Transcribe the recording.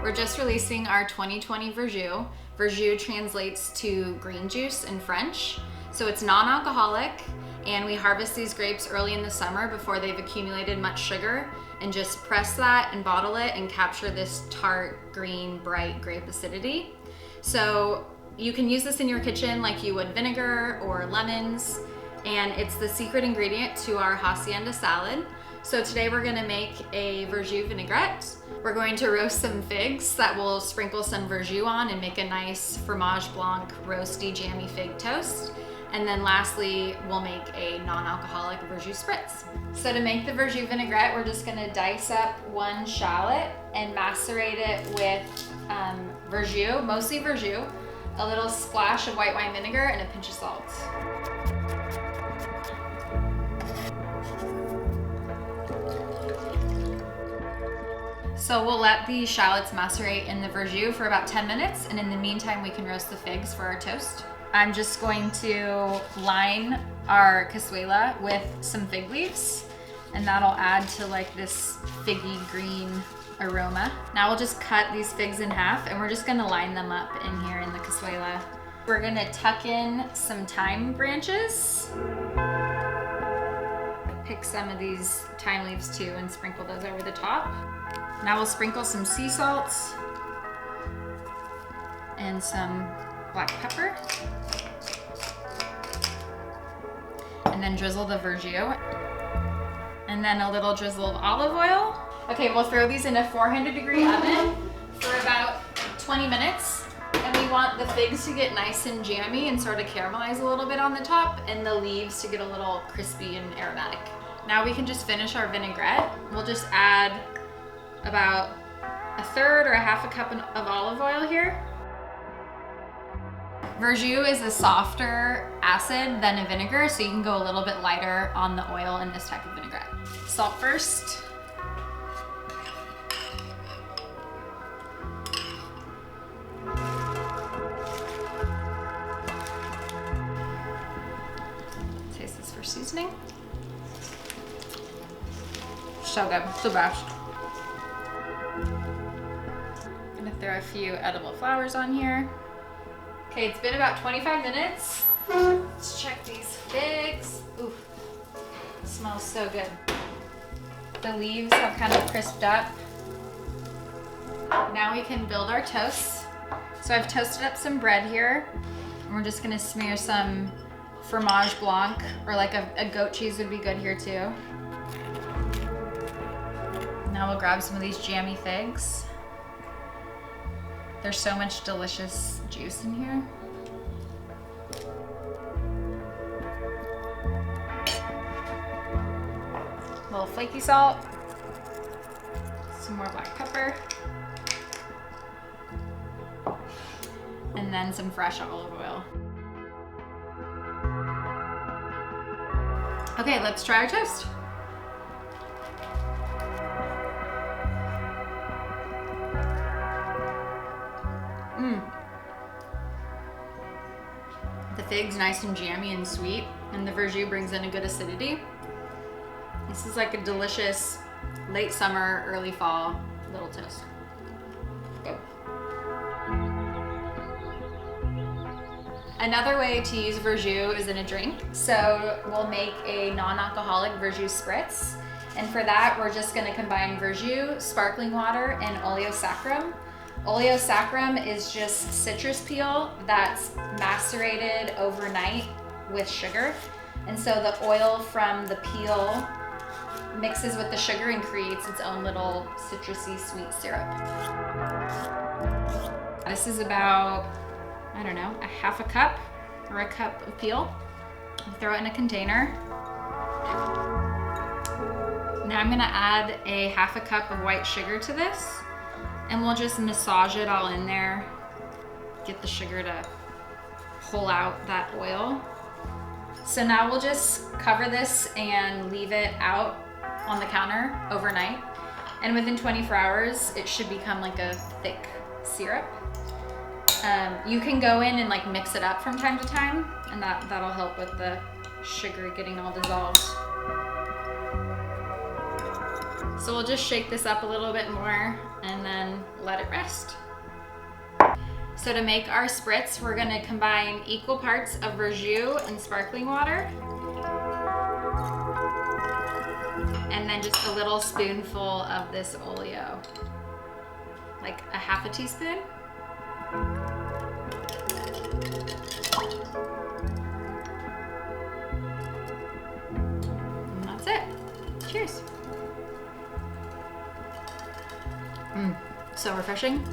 We're just releasing our 2020 Verjus. Verjus translates to green juice in French. So it's non-alcoholic, and we harvest these grapes early in the summer before they've accumulated much sugar, and just press that and bottle it and capture this tart, green, bright grape acidity. So you can use this in your kitchen like you would vinegar or lemons, and it's the secret ingredient to our hacienda salad. So today we're gonna make a Verjus vinaigrette. We're going to roast some figs that we'll sprinkle some Verjus on and make a nice fromage blanc, roasty, jammy fig toast. And then lastly, we'll make a non-alcoholic Verjus spritz. So to make the Verjus vinaigrette, we're just gonna dice up one shallot and macerate it with Verjus, mostly Verjus, a little splash of white wine vinegar, and a pinch of salt. So we'll let the shallots macerate in the Verjus for about 10 minutes, and in the meantime, we can roast the figs for our toast. I'm just going to line our cazuela with some fig leaves, and that'll add to like this figgy green aroma. Now we'll just cut these figs in half, and we're just gonna line them up in here in the cazuela. We're gonna tuck in some thyme branches. Pick some of these thyme leaves too and sprinkle those over the top. Now we'll sprinkle some sea salt and some black pepper, and then drizzle the Verjus, and then a little drizzle of olive oil. Okay, we'll throw these in a 400-degree oven for about 20 minutes, and we want the figs to get nice and jammy and sort of caramelize a little bit on the top, and the leaves to get a little crispy and aromatic. Now we can just finish our vinaigrette. We'll just add about a third or a half a cup of olive oil here. Verjus is a softer acid than a vinegar, so you can go a little bit lighter on the oil in this type of vinaigrette. Salt first. Taste this for seasoning. So good, so best. Gonna throw a few edible flowers on here. Okay, it's been about 25 minutes. Let's check these figs. Ooh, smells so good. The leaves have kind of crisped up. Now we can build our toasts. So I've toasted up some bread here, and we're just gonna smear some fromage blanc, or like a goat cheese would be good here too. Now we'll grab some of these jammy figs. There's so much delicious juice in here. A little flaky salt, some more black pepper, and then some fresh olive oil. Okay, let's try our toast. The fig's nice and jammy and sweet, and the Verjus brings in a good acidity. This is like a delicious late summer, early fall little toast. Good. Another way to use Verjus is in a drink. So we'll make a non-alcoholic Verjus spritz. And for that, we're just gonna combine Verjus, sparkling water, and oleosaccharum. Oleosaccharum is just citrus peel that's macerated overnight with sugar. And so the oil from the peel mixes with the sugar and creates its own little citrusy sweet syrup. This is about, I don't know, a half a cup or a cup of peel. I'll throw it in a container. Now I'm gonna add a half a cup of white sugar to this, and we'll just massage it all in there, get the sugar to pull out that oil. So now we'll just cover this and leave it out on the counter overnight. And within 24 hours, it should become like a thick syrup. You can go in and like mix it up from time to time, and that'll help with the sugar getting all dissolved. So we'll just shake this up a little bit more and then let it rest. So to make our spritz, we're gonna combine equal parts of verjus and sparkling water. And then just a little spoonful of this oleo, like a half a teaspoon. And that's it. Cheers. So refreshing.